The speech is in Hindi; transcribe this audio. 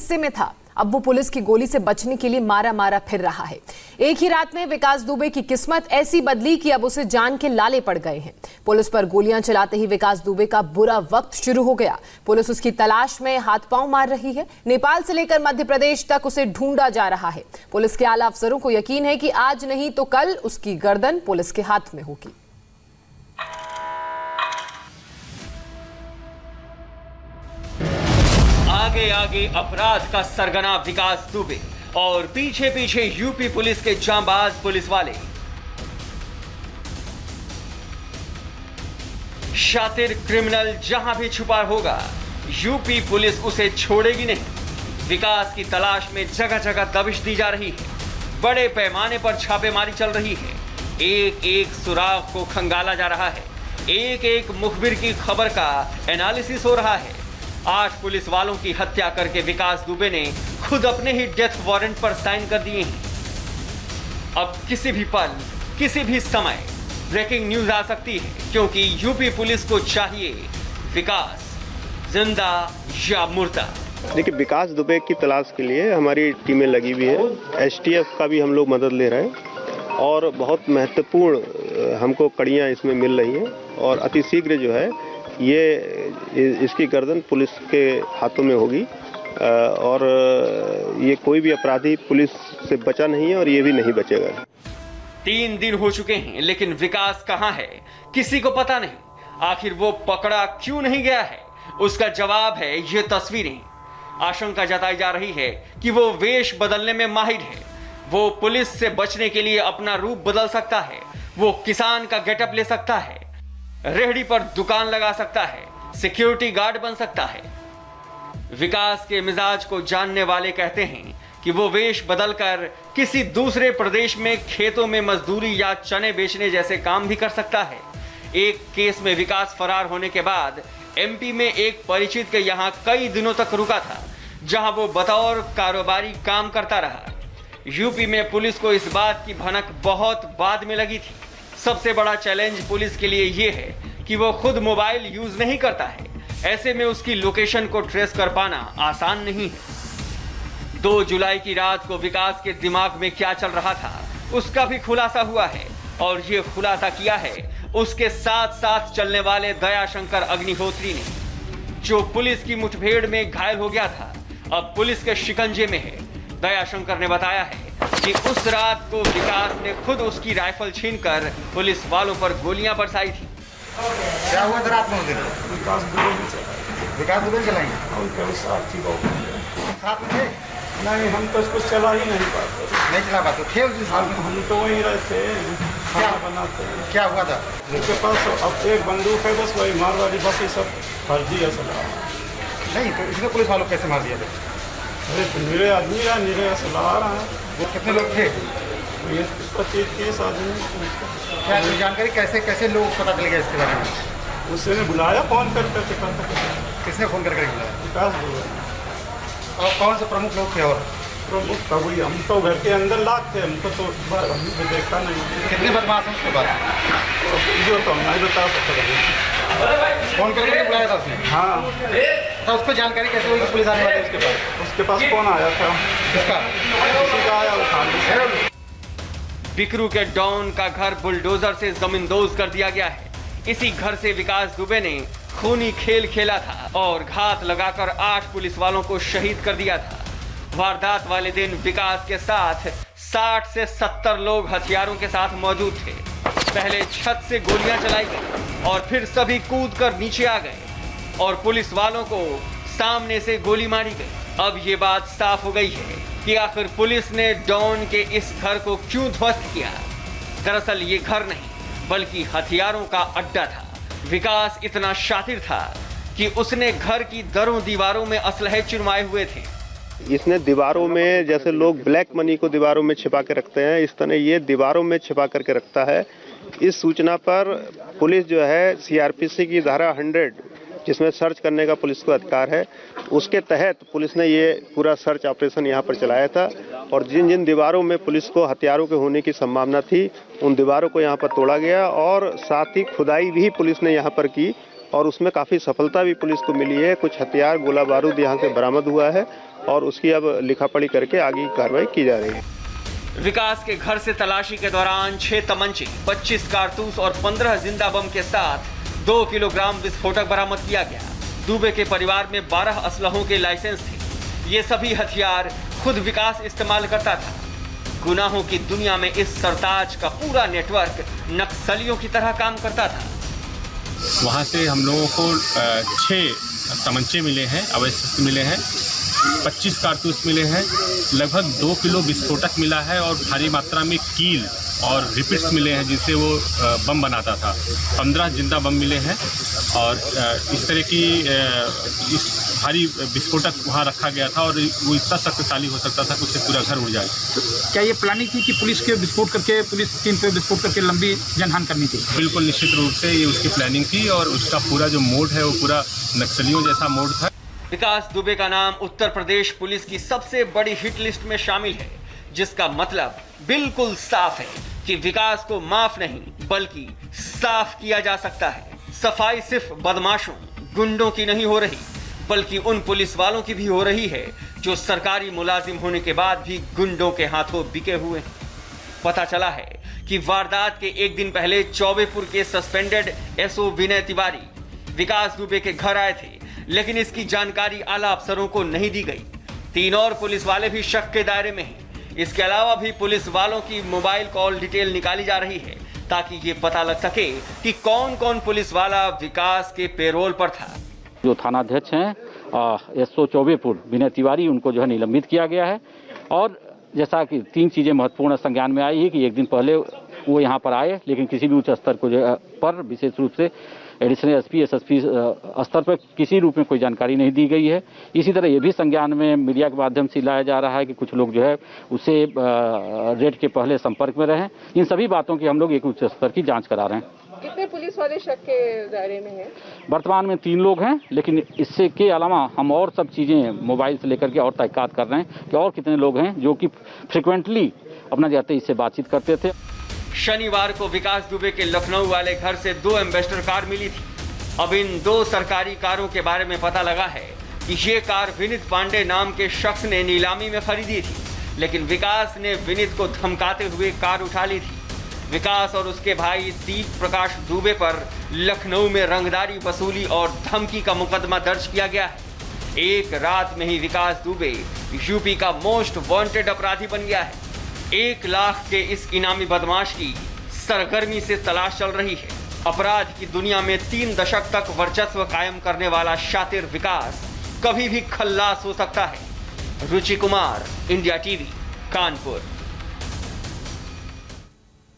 गुस्से में था। अब वो पुलिस की गोली से बचने के लिए मारा मारा फिर रहा है। एक ही रात में विकास दुबे की किस्मत ऐसी बदली कि अब उसे जान के लाले पड़ गए हैं। पुलिस पर गोलियां चलाते ही विकास दुबे का बुरा वक्त शुरू हो गया। पुलिस उसकी तलाश में हाथ पांव मार रही है। नेपाल से लेकर मध्य प्रदेश तक उसे ढूंढा जा रहा है। पुलिस के आला अफसरों को यकीन है कि आज नहीं तो कल उसकी गर्दन पुलिस के हाथ में होगी। आगे आगे अपराध का सरगना विकास दुबे और पीछे पीछे यूपी पुलिस के जांबाज पुलिस वाले। शातिर क्रिमिनल जहां भी छुपा होगा, यूपी पुलिस उसे छोड़ेगी नहीं। विकास की तलाश में जगह जगह दबिश दी जा रही है। बड़े पैमाने पर छापेमारी चल रही है। एक एक सुराग को खंगाला जा रहा है। एक एक मुखबिर की खबर का एनालिसिस हो रहा है। 8 पुलिस वालों की हत्या करके विकास दुबे ने खुद अपने ही डेथ वारंट पर साइन कर दिए हैं। अब किसी भी पल, किसी भी समय ब्रेकिंग न्यूज आ सकती है, क्योंकि यूपी पुलिस को चाहिए विकास जिंदा या मुर्दा। देखिए, विकास दुबे की तलाश के लिए हमारी टीमें लगी हुई है। एसटीएफ का भी हम लोग मदद ले रहे हैं और बहुत महत्वपूर्ण हमको कड़ियां इसमें मिल रही हैं और अतिशीघ्र जो है इसकी गर्दन पुलिस के हाथों में होगी और ये कोई भी अपराधी पुलिस से बचा नहीं है और ये भी नहीं बचेगा। 3 दिन हो चुके हैं, लेकिन विकास कहां है किसी को पता नहीं। आखिर वो पकड़ा क्यों नहीं गया है? उसका जवाब है ये तस्वीरें। आशंका जताई जा रही है कि वो वेश बदलने में माहिर है। वो पुलिस से बचने के लिए अपना रूप बदल सकता है। वो किसान का गेटअप ले सकता है, रेहड़ी पर दुकान लगा सकता है, सिक्योरिटी गार्ड बन सकता है। विकास के मिजाज को जानने वाले कहते हैं कि वो वेश बदलकर किसी दूसरे प्रदेश में खेतों में मजदूरी या चने बेचने जैसे काम भी कर सकता है। एक केस में विकास फरार होने के बाद एमपी में एक परिचित के यहां कई दिनों तक रुका था, जहां वो बतौर कारोबारी काम करता रहा। यूपी में पुलिस को इस बात की भनक बहुत बाद में लगी थी। सबसे बड़ा चैलेंज पुलिस के लिए यह है कि वो खुद मोबाइल यूज नहीं करता है। ऐसे में उसकी लोकेशन को ट्रेस कर पाना आसान नहीं है। 2 जुलाई की रात को विकास के दिमाग में क्या चल रहा था, उसका भी खुलासा हुआ है और ये खुलासा किया है उसके साथ साथ चलने वाले दयाशंकर अग्निहोत्री ने, जो पुलिस की मुठभेड़ में घायल हो गया था, अब पुलिस के शिकंजे में है। दयाशंकर ने बताया है कि उस रात को विकास ने खुद उसकी राइफल छीनकर पुलिस वालों पर गोलियां बरसाई थी। क्या हुआ था रात में? विकास दुबे चलाएंगे साथ में थे? नहीं, हम तो इसको चला ही नहीं पाते। नहीं चला पाते थे उस दिन? हम तो वहीं रहते, क्या बनाते हैं। क्या हुआ था? उनके पास अब एक बंदूक है, बस वही मार वाली, बाकी सब फर्जी है सलाह। नहीं तो इसने पुलिस वालों कैसे मार दिया था? अरे तो निरे आदमी रहा, निरे सलाह रहा है। वो कितने लोग थे? 25-30 आदमी। क्या जानकारी कैसे लोग पता चल गया इसके बारे में? उसने बुलाया फोन करके। किसने फोन करके बुलाया? विकास बुलाया। और कौन से प्रमुख लोग थे? और प्रमुख का वही, हम तो घर के अंदर लाग थे, हमको तो हमने देखा नहीं। कितने बदमाश हैं उसके पास? जो तो नहीं बता सकता। फोन करके बुलाया था उसने? हाँ। तो उसको जानकारी कैसे हुई कि पुलिस आने वाली है उसके पास? उसके पास कौन आया था? किसका? किसी का आया, उठा। बिकरू के डॉन का घर बुलडोजर से जमींदोज कर दिया गया है। इसी घर से विकास दुबे ने खूनी खेल खेला था और घात लगाकर 8 पुलिस वालों को शहीद कर दिया था। वारदात वाले दिन विकास के साथ 60 से 70 लोग हथियारों के साथ मौजूद थे। पहले छत से गोलियां चलाई गई और फिर सभी कूद कर नीचे आ गए और पुलिस वालों को सामने से गोली मारी गई। अब ये बात साफ हो गई है कि आखिर पुलिस ने डॉन के इस घर को क्यों ध्वस्त किया। दरअसल ये घर नहीं बल्कि हथियारों का अड्डा था। विकास इतना शातिर था कि उसने घर की दरों दीवारों में असलहे चुनवाए हुए थे। इसने दीवारों में, जैसे लोग ब्लैक मनी को दीवारों में छिपा के रखते हैं, इस तरह ये दीवारों में छिपा करके रखता है। इस सूचना पर पुलिस जो है सीआरपीसी की धारा 100, जिसमें सर्च करने का पुलिस को अधिकार है, उसके तहत पुलिस ने ये पूरा सर्च ऑपरेशन यहाँ पर चलाया था और जिन जिन दीवारों में पुलिस को हथियारों के होने की संभावना थी, उन दीवारों को यहाँ पर तोड़ा गया और साथ ही खुदाई भी पुलिस ने यहाँ पर की और उसमें काफ़ी सफलता भी पुलिस को मिली है। कुछ हथियार, गोला बारूद यहाँ से बरामद हुआ है और उसकी अब लिखापढ़ी करके आगे की कार्रवाई की जा रही है। विकास के घर से तलाशी के दौरान 6 तमंचे, 25 कारतूस और 15 जिंदा बम के साथ 2 किलोग्राम विस्फोटक बरामद किया गया। दुबे के परिवार में 12 असलहों के लाइसेंस थे। ये सभी हथियार खुद विकास इस्तेमाल करता था। गुनाहों की दुनिया में इस सरताज का पूरा नेटवर्क नक्सलियों की तरह काम करता था। वहाँ से हम लोगों को 6 तमंचे मिले हैं, अवैध शस्त्र मिले हैं, 25 कारतूस मिले हैं, लगभग 2 किलो विस्फोटक मिला है और भारी मात्रा में कील और रिपिट्स मिले हैं जिनसे वो बम बनाता था। 15 जिंदा बम मिले हैं और इस तरह की इस भारी विस्फोटक वहाँ रखा गया था और वो इतना शक्तिशाली हो सकता था कि उससे पूरा घर उड़ जाए। क्या ये प्लानिंग थी कि पुलिस के विस्फोट करके, पुलिस टीम पे विस्फोट करके लंबी जनहानि करनी थी? बिल्कुल निश्चित रूप से ये उसकी प्लानिंग थी और उसका पूरा जो मोड है वो पूरा नक्सलियों जैसा मोड था। विकास दुबे का नाम उत्तर प्रदेश पुलिस की सबसे बड़ी हिट लिस्ट में शामिल है, जिसका मतलब बिल्कुल साफ है कि विकास को माफ नहीं बल्कि साफ किया जा सकता है। सफाई सिर्फ बदमाशों, गुंडों की नहीं हो रही, बल्कि उन पुलिस वालों की भी हो रही है जो सरकारी मुलाजिम होने के बाद भी गुंडों के हाथों बिके हुए हैं। पता चला है कि वारदात के एक दिन पहले चौबेपुर के सस्पेंडेड एसओ विनय तिवारी विकास दुबे के घर आए थे, लेकिन इसकी जानकारी आला अफसरों को नहीं दी गई। 3 और पुलिस वाले भी शक के दायरे में हैं। इसके अलावा भी पुलिस वालों की मोबाइल कॉल डिटेल निकाली जा रही है ताकि ये पता लग सके कि कौन कौन पुलिस वाला विकास के पेरोल पर था। जो थानाध्यक्ष हैं एसओ चौबेपुर विनय तिवारी, उनको जो है निलंबित किया गया है। और जैसा कि 3 चीज़ें महत्वपूर्ण संज्ञान में आई है कि एक दिन पहले वो यहाँ पर आए, लेकिन किसी भी उच्च स्तर को पर विशेष रूप से एडिशनल एसपी एसएसपी स्तर पर किसी रूप में कोई जानकारी नहीं दी गई है। इसी तरह ये भी संज्ञान में मीडिया के माध्यम से लाया जा रहा है कि कुछ लोग जो है उससे रेड के पहले संपर्क में रहे। इन सभी बातों की हम लोग एक उच्च स्तर की जांच करा रहे हैं। कितने पुलिस वाले शक के दायरे में हैं? वर्तमान में 3 लोग हैं, लेकिन इससे के अलावा हम और सब चीज़ें मोबाइल से लेकर के और तहकीकात कर रहे हैं कि और कितने लोग हैं जो कि फ्रिक्वेंटली अपना जाते इससे बातचीत करते थे। शनिवार को विकास दुबे के लखनऊ वाले घर से 2 एम्बेसडर कार मिली थी। अब इन 2 सरकारी कारों के बारे में पता लगा है कि ये कार विनीत पांडे नाम के शख्स ने नीलामी में खरीदी थी, लेकिन विकास ने विनीत को धमकाते हुए कार उठा ली थी। विकास और उसके भाई दीप प्रकाश दुबे पर लखनऊ में रंगदारी वसूली और धमकी का मुकदमा दर्ज किया गया है। एक रात में ही विकास दुबे यूपी का मोस्ट वांटेड अपराधी बन गया है। 1 लाख के इस इनामी बदमाश की सरगर्मी से तलाश चल रही है। अपराध की दुनिया में 3 दशक तक वर्चस्व कायम करने वाला शातिर विकास कभी भी खल्लास हो सकता है। रुचि कुमार, इंडिया टीवी, कानपुर।